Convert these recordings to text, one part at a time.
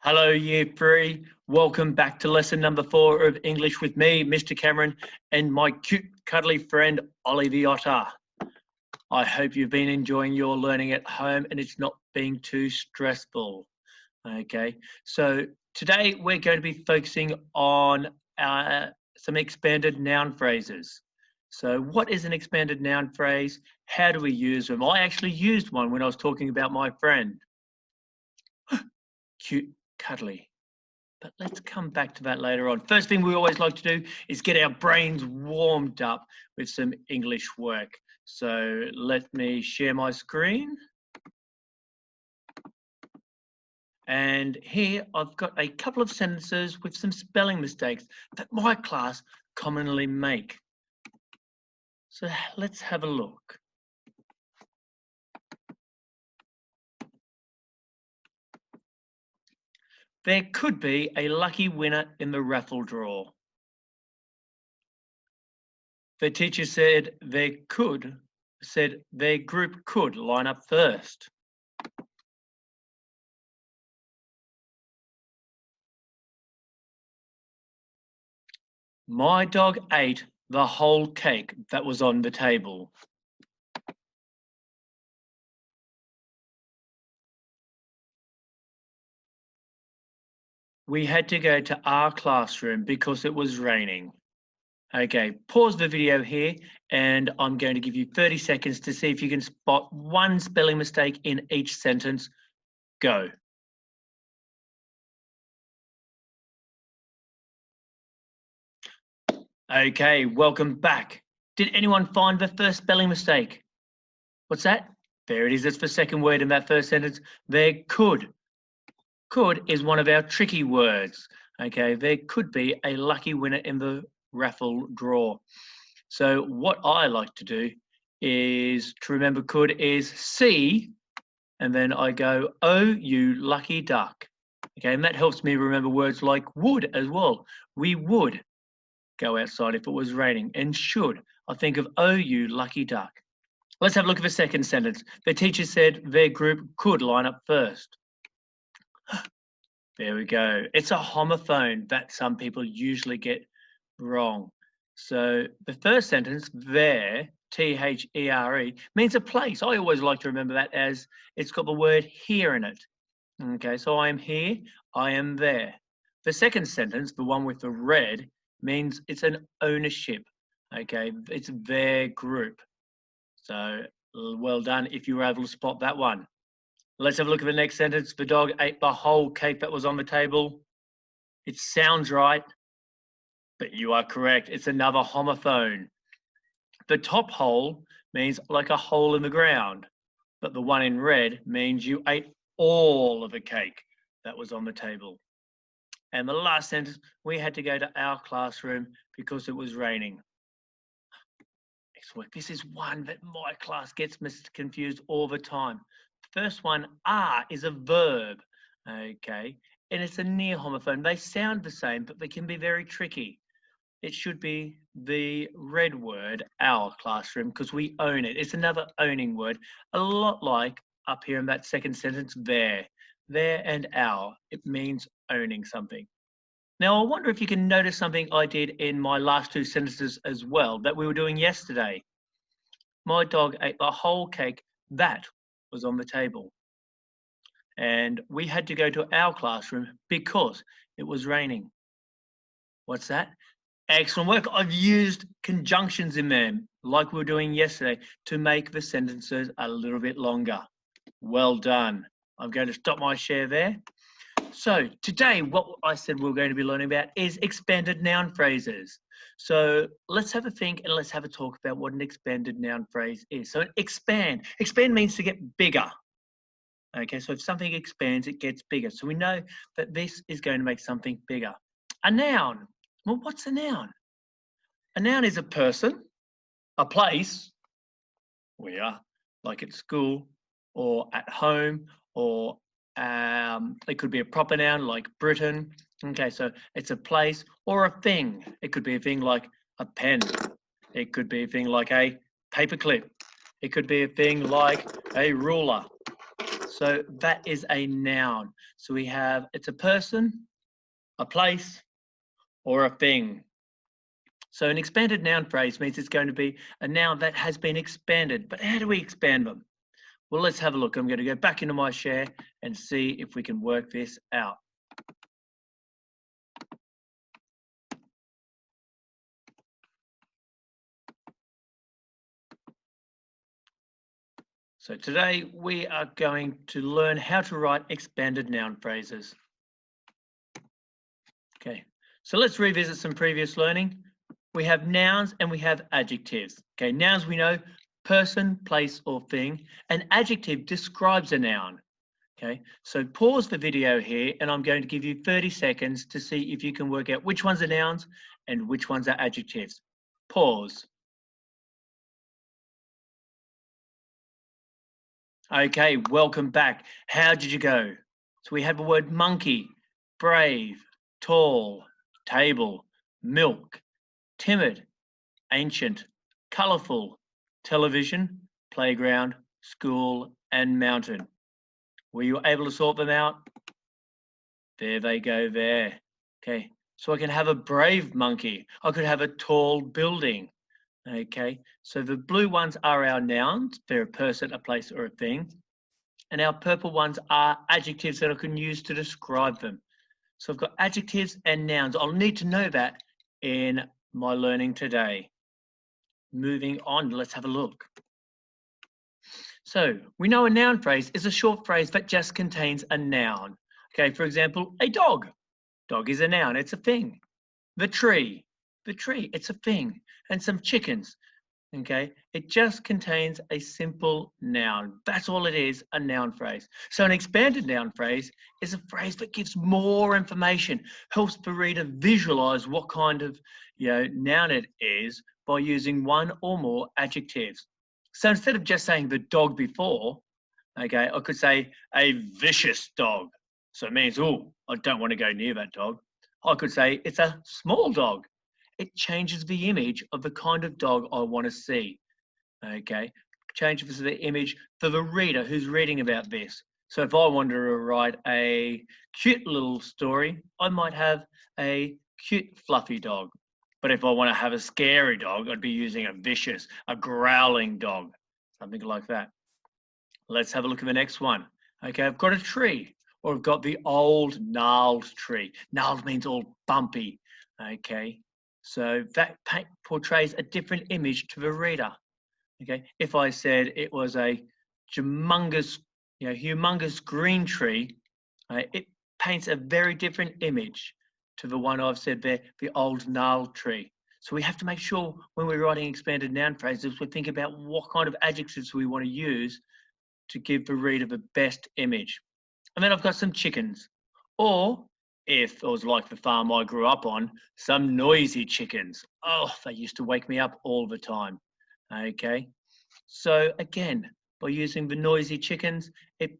Hello, Year 3. Welcome back to lesson number 4 of English with me, Mr. Cameron, and my cute, cuddly friend, Ollie the Otter. I hope you've been enjoying your learning at home and it's not being too stressful. Okay, so today we're going to be focusing on some expanded noun phrases. So what is an expanded noun phrase? How do we use them? I actually used one when I was talking about my friend. Cute, cuddly. But let's come back to that later on. First thing we always like to do is get our brains warmed up with some English work. So let me share my screen. And here I've got a couple of sentences with some spelling mistakes that my class commonly make. So let's have a look. There could be a lucky winner in the raffle draw. The teacher said their group could line up first. My dog ate the whole cake that was on the table. We had to go to our classroom because it was raining. Okay, pause the video here and I'm going to give you 30 seconds to see if you can spot one spelling mistake in each sentence. Go. Okay, welcome back. Did anyone find the first spelling mistake? What's that? There it is. That's the second word in that first sentence. There could. Could is one of our tricky words. Okay, there could be a lucky winner in the raffle draw. So what I like to do is to remember could is see, and then I go, oh, you lucky duck. Okay, and that helps me remember words like would as well. We would go outside if it was raining, and should. I think of, oh, you lucky duck. Let's have a look at the second sentence. The teacher said their group could line up first. There we go. It's a homophone that some people usually get wrong. So the first sentence, there, T-H-E-R-E, means a place. I always like to remember that as it's got the word here in it. Okay, so I am here, I am there. The second sentence, the one with the red, means it's an ownership. Okay, it's their group. So well done if you were able to spot that one. Let's have a look at the next sentence. The dog ate the whole cake that was on the table. It sounds right, but you are correct. It's another homophone. The top hole means like a hole in the ground, but the one in red means you ate all of the cake that was on the table. And the last sentence, we had to go to our classroom because it was raining. Excellent. This is one that my class gets confused all the time. First one, are, is a verb, okay, and it's a near homophone. They sound the same, but they can be very tricky. It should be the red word, our classroom, because we own it. It's another owning word, a lot like up here in that second sentence, there. There and our, it means owning something. Now, I wonder if you can notice something I did in my last two sentences as well that we were doing yesterday. My dog ate the whole cake that was on the table. And we had to go to our classroom because it was raining. What's that? Excellent work. I've used conjunctions in them, like we were doing yesterday, to make the sentences a little bit longer. Well done. I'm going to stop my share there. So today, what I said we're going to be learning about is expanded noun phrases. So let's have a think and let's have a talk about what an expanded noun phrase is. So expand. Expand means to get bigger. Okay, so if something expands, it gets bigger. So we know that this is going to make something bigger. A noun. Well, what's a noun? A noun is a person, a place, where, like at school or at home, or it could be a proper noun like Britain. Okay, so it's a place or a thing. It could be a thing like a pen. It could be a thing like a paperclip. It could be a thing like a ruler. So that is a noun. So we have, it's a person, a place, or a thing. So an expanded noun phrase means it's going to be a noun that has been expanded. But how do we expand them? Well, let's have a look. I'm going to go back into my share and see if we can work this out. So today we are going to learn how to write expanded noun phrases. Okay, so let's revisit some previous learning. We have nouns and we have adjectives. Okay, nouns we know, person, place, or thing. An adjective describes a noun. Okay, so pause the video here and I'm going to give you 30 seconds to see if you can work out which ones are nouns and which ones are adjectives. Pause. Okay, welcome back. How did you go? So we have the word monkey, brave, tall, table, milk, timid, ancient, colourful, television, playground, school, and mountain. Were you able to sort them out? There they go there. Okay, so I can have a brave monkey. I could have a tall building. Okay, so the blue ones are our nouns. They're a person, a place, or a thing. And our purple ones are adjectives that I can use to describe them. So I've got adjectives and nouns. I'll need to know that in my learning today. Moving on, let's have a look. So we know a noun phrase is a short phrase that just contains a noun. Okay, for example, a dog. Dog is a noun, it's a thing. The tree, it's a thing. And some chickens, okay? It just contains a simple noun. That's all it is, a noun phrase. So an expanded noun phrase is a phrase that gives more information, helps the reader visualize what kind of noun it is by using one or more adjectives. So instead of just saying the dog before, okay, I could say a vicious dog. So it means, oh, I don't want to go near that dog. I could say it's a small dog. It changes the image of the kind of dog I want to see. Okay, changes the image for the reader who's reading about this. So if I wanted to write a cute little story, I might have a cute fluffy dog. But if I want to have a scary dog, I'd be using a vicious, a growling dog, something like that. Let's have a look at the next one. Okay, I've got a tree, or I've got the old gnarled tree. Gnarled means all bumpy. Okay, so that portrays a different image to the reader. Okay, if I said it was a humongous green tree, it paints a very different image to the one I've said there, the old gnarled tree. So we have to make sure when we're writing expanded noun phrases, we think about what kind of adjectives we want to use to give the reader the best image. And then I've got some chickens, or if it was like the farm I grew up on, some noisy chickens. Oh, they used to wake me up all the time. Okay, so again, by using the noisy chickens, it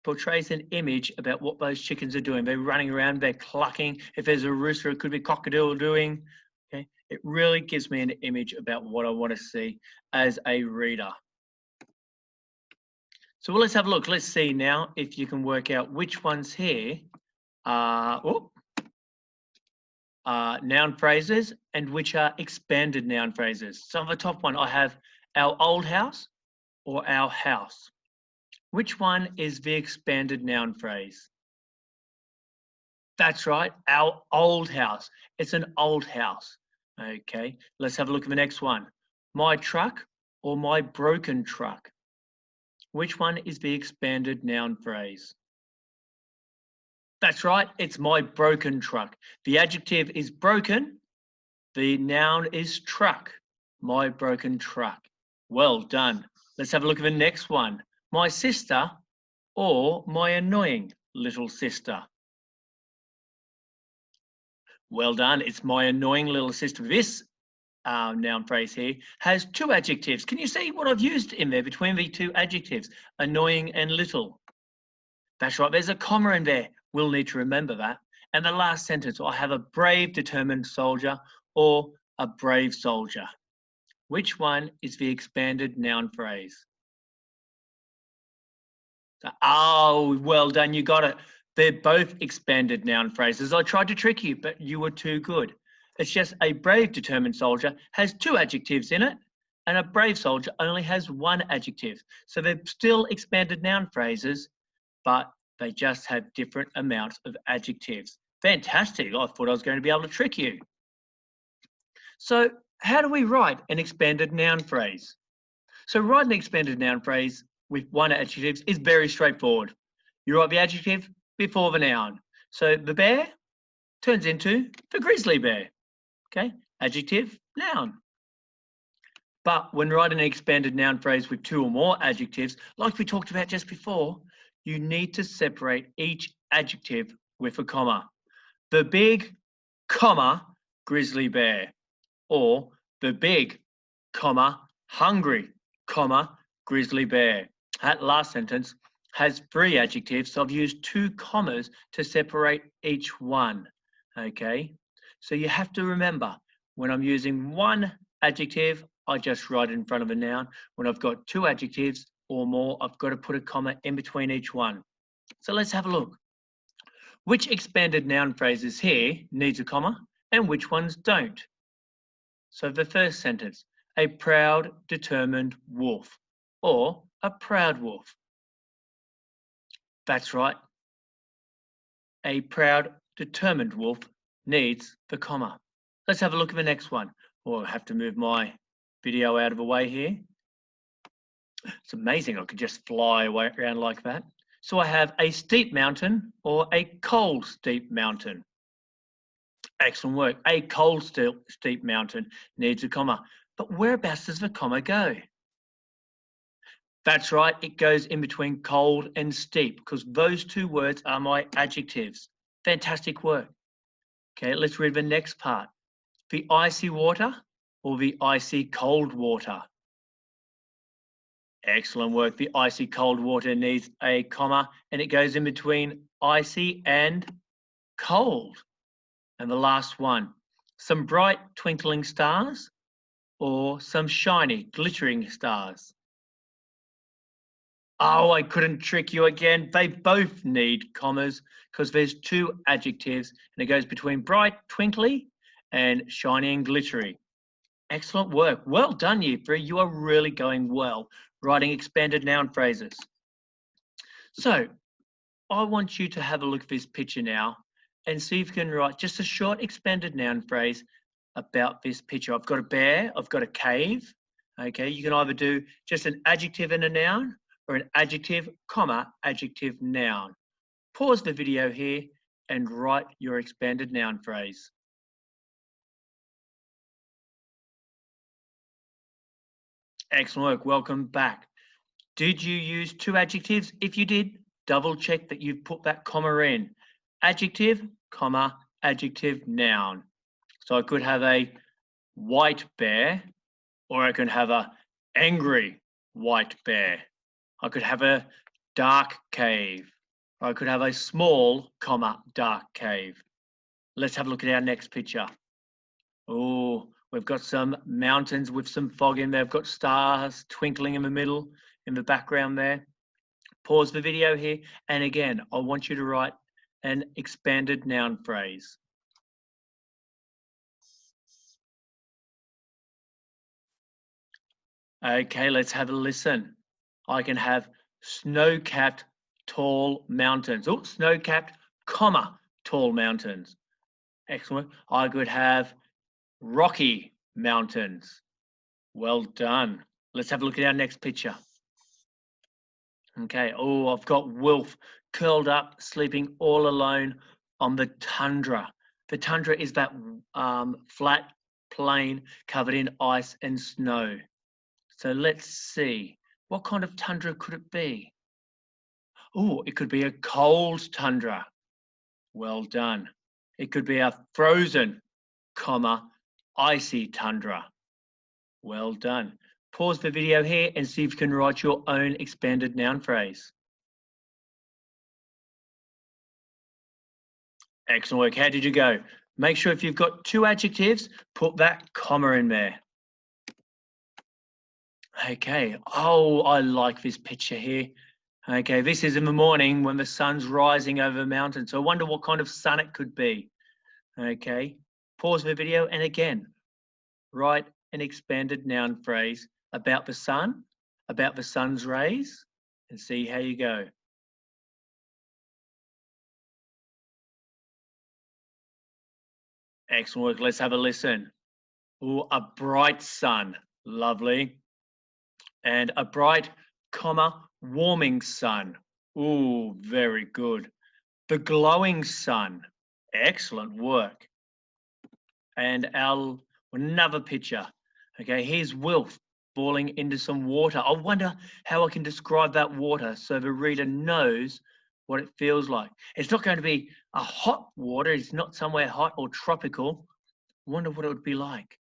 portrays an image about what those chickens are doing. They're running around, they're clucking. If there's a rooster, it could be cock-a-doodle doing. Okay, it really gives me an image about what I want to see as a reader. So let's have a look. Let's see now if you can work out which ones here are noun phrases and which are expanded noun phrases. So on the top one, I have our old house or our house. Which one is the expanded noun phrase? That's right, our old house. It's an old house. Okay, let's have a look at the next one. My truck or my broken truck. Which one is the expanded noun phrase? That's right, it's my broken truck. The adjective is broken. The noun is truck. My broken truck. Well done. Let's have a look at the next one. My sister or my annoying little sister. Well done. It's my annoying little sister. This noun phrase here has two adjectives. Can you see what I've used in there between the two adjectives, annoying and little? That's right, there's a comma in there. We'll need to remember that. And the last sentence, I have a brave, determined soldier or a brave soldier. Which one is the expanded noun phrase? Oh, well done. You got it. They're both expanded noun phrases. I tried to trick you, but you were too good. It's just a brave, determined soldier has two adjectives in it, and a brave soldier only has one adjective. So they're still expanded noun phrases, but they just have different amounts of adjectives. Fantastic. I thought I was going to be able to trick you. So how do we write an expanded noun phrase? So writing an expanded noun phrase with one adjective is very straightforward. You write the adjective before the noun. So the bear turns into the grizzly bear. Okay, adjective, noun. But when writing an expanded noun phrase with two or more adjectives, like we talked about just before, you need to separate each adjective with a comma. The big, comma, grizzly bear. Or the big, comma, hungry, comma, grizzly bear. That last sentence has three adjectives, so I've used two commas to separate each one. Okay, so you have to remember, when I'm using one adjective, I just write it in front of a noun. When I've got two adjectives or more, I've got to put a comma in between each one. So let's have a look. Which expanded noun phrases here needs a comma and which ones don't? So the first sentence, a proud, determined wolf, or a proud wolf. That's right. A proud, determined wolf needs the comma. Let's have a look at the next one. Oh, I have to move my video out of the way here. It's amazing, I could just fly around like that. So I have a steep mountain or a cold steep mountain. Excellent work. A cold steep mountain needs a comma. But whereabouts does the comma go? That's right, it goes in between cold and steep because those two words are my adjectives. Fantastic work. Okay, let's read the next part. The icy water or the icy cold water? Excellent work. The icy cold water needs a comma and it goes in between icy and cold. And the last one, some bright twinkling stars or some shiny glittering stars? Oh, I couldn't trick you again. They both need commas because there's two adjectives and it goes between bright, twinkly and shiny and glittery. Excellent work. Well done, Year 3. You are really going well writing expanded noun phrases. So I want you to have a look at this picture now and see if you can write just a short expanded noun phrase about this picture. I've got a bear, I've got a cave. Okay, you can either do just an adjective and a noun or an adjective, comma, adjective, noun. Pause the video here and write your expanded noun phrase. Excellent work, welcome back. Did you use two adjectives? If you did, double check that you've put that comma in. Adjective, comma, adjective, noun. So I could have a white bear, or I could have a angry white bear. I could have a dark cave. Or I could have a small, comma, dark cave. Let's have a look at our next picture. Oh, we've got some mountains with some fog in there. We've got stars twinkling in the middle, in the background there. Pause the video here. And again, I want you to write an expanded noun phrase. Okay, let's have a listen. I can have snow-capped tall mountains. Oh, snow-capped, comma, tall mountains. Excellent. I could have rocky mountains. Well done. Let's have a look at our next picture. Okay, oh, I've got wolf curled up, sleeping all alone on the tundra. The tundra is that flat plain covered in ice and snow. So let's see, what kind of tundra could it be? Oh, it could be a cold tundra. Well done. It could be a frozen, comma, icy tundra. Well done. Pause the video here and see if you can write your own expanded noun phrase. Excellent work. How did you go? Make sure if you've got two adjectives, put that comma in there. Okay. Oh, I like this picture here. Okay, this is in the morning when the sun's rising over the mountain. So I wonder what kind of sun it could be. Okay, pause the video and again, write an expanded noun phrase about the sun, about the sun's rays, and see how you go. Excellent work. Let's have a listen. Ooh, a bright sun. Lovely. And a bright, warming sun. Ooh, very good. The glowing sun. Excellent work. And another picture. Okay, here's Wilf falling into some water. I wonder how I can describe that water so the reader knows what it feels like. It's not going to be a hot water. It's not somewhere hot or tropical. I wonder what it would be like.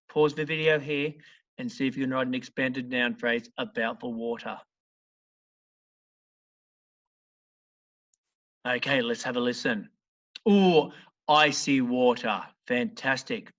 Pause the video here and see if you can write an expanded noun phrase about the water. Okay, let's have a listen. Ooh, icy water. Fantastic.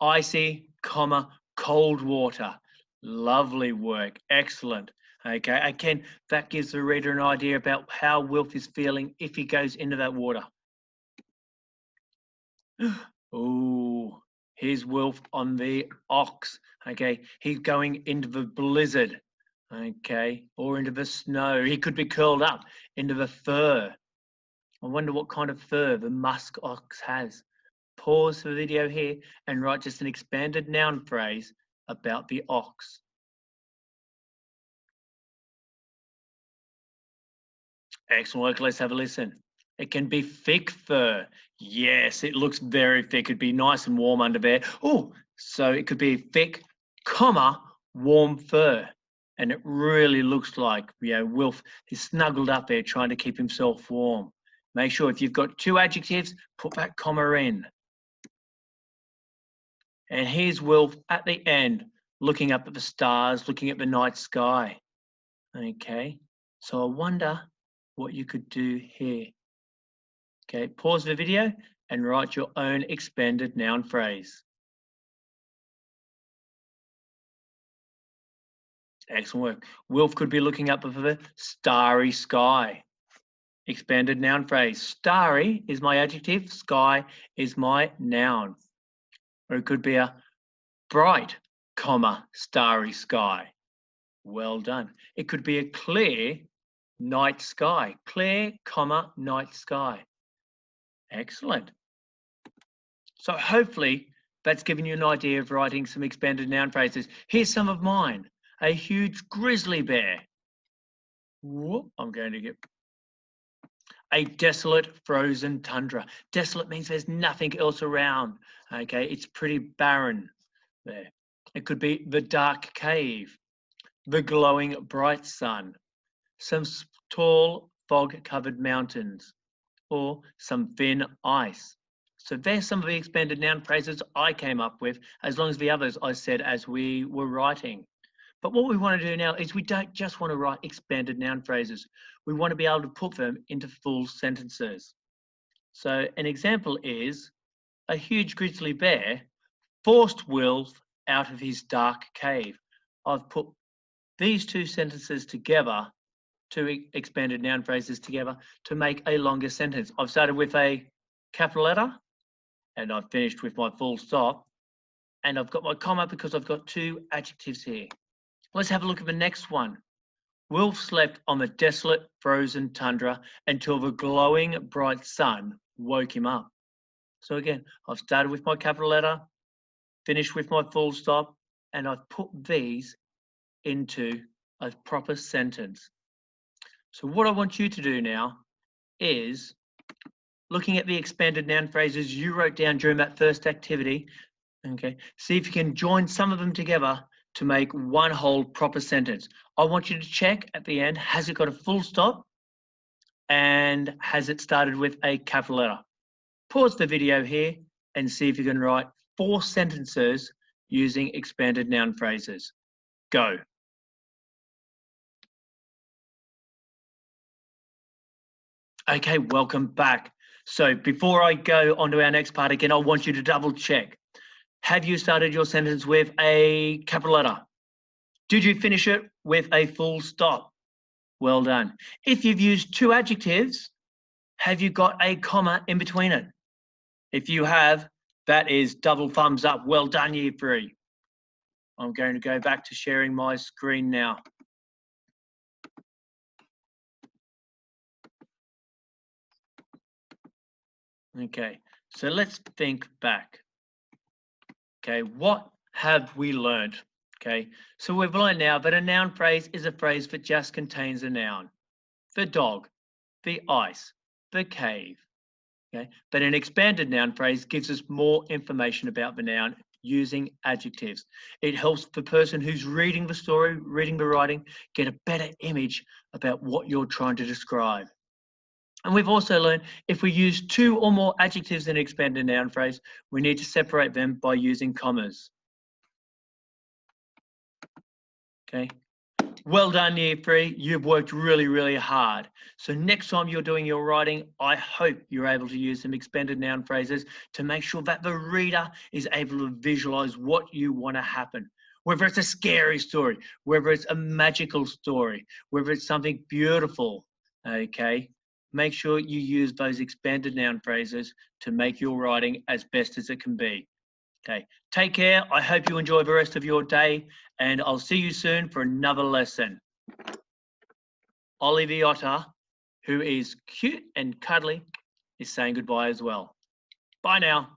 Icy, cold water. Lovely work. Excellent. Okay, again, that gives the reader an idea about how Wilf is feeling if he goes into that water. Ooh, here's Wilf on the ox. Okay, he's going into the blizzard. Okay, or into the snow. He could be curled up into the fur. I wonder what kind of fur the musk ox has. Pause the video here and write just an expanded noun phrase about the ox. Excellent work. Let's have a listen. It can be thick fur. Yes, it looks very thick. It'd be nice and warm under there. Oh, so it could be thick, warm fur. And it really looks like, Wilf is snuggled up there trying to keep himself warm. Make sure if you've got two adjectives, put that comma in. And here's Wilf at the end, looking up at the stars, looking at the night sky. Okay, so I wonder what you could do here. Okay, pause the video and write your own expanded noun phrase. Excellent work. Wilf could be looking up at the starry sky. Expanded noun phrase. Starry is my adjective, sky is my noun. Or it could be a bright, starry sky. Well done. It could be a clear night sky. Clear, night sky. Excellent. So hopefully that's given you an idea of writing some expanded noun phrases. Here's some of mine. A huge grizzly bear. Whoop, I'm going to get a desolate frozen tundra. Desolate means there's nothing else around. Okay, it's pretty barren there. It could be the dark cave, the glowing bright sun, some tall fog-covered mountains, or some thin ice. So there's some of the expanded noun phrases I came up with, as long as the others I said as we were writing. But what we want to do now is we don't just want to write expanded noun phrases. We want to be able to put them into full sentences. So an example is, a huge grizzly bear forced Wilf out of his dark cave. I've put these two sentences together, two expanded noun phrases together, to make a longer sentence. I've started with a capital letter, and I've finished with my full stop, and I've got my comma because I've got two adjectives here. Let's have a look at the next one. Wilf slept on the desolate frozen tundra until the glowing bright sun woke him up. So again, I've started with my capital letter, finished with my full stop, and I've put these into a proper sentence. So what I want you to do now is, looking at the expanded noun phrases you wrote down during that first activity, okay, see if you can join some of them together to make one whole proper sentence. I want you to check at the end, has it got a full stop and has it started with a capital letter? Pause the video here and see if you can write 4 sentences using expanded noun phrases. Go. Okay, welcome back. So before I go on to our next part again, I want you to double check. Have you started your sentence with a capital letter? Did you finish it with a full stop? Well done. If you've used two adjectives, have you got a comma in between it? If you have, that is double thumbs up. Well done, Year 3. I'm going to go back to sharing my screen now. Okay, so let's think back. Okay, what have we learned? Okay, so we've learned now that a noun phrase is a phrase that just contains a noun. The dog, the ice, the cave. Okay, but an expanded noun phrase gives us more information about the noun using adjectives. It helps the person who's reading the story, reading the writing, get a better image about what you're trying to describe. And we've also learned if we use two or more adjectives in an expanded noun phrase, we need to separate them by using commas. Okay. Well done, Year 3. You've worked really, really hard. So next time you're doing your writing, I hope you're able to use some expanded noun phrases to make sure that the reader is able to visualize what you want to happen. Whether it's a scary story, whether it's a magical story, whether it's something beautiful, okay? Make sure you use those expanded noun phrases to make your writing as best as it can be. Okay, take care. I hope you enjoy the rest of your day, and I'll see you soon for another lesson. Ollie the otter, who is cute and cuddly, is saying goodbye as well. Bye now.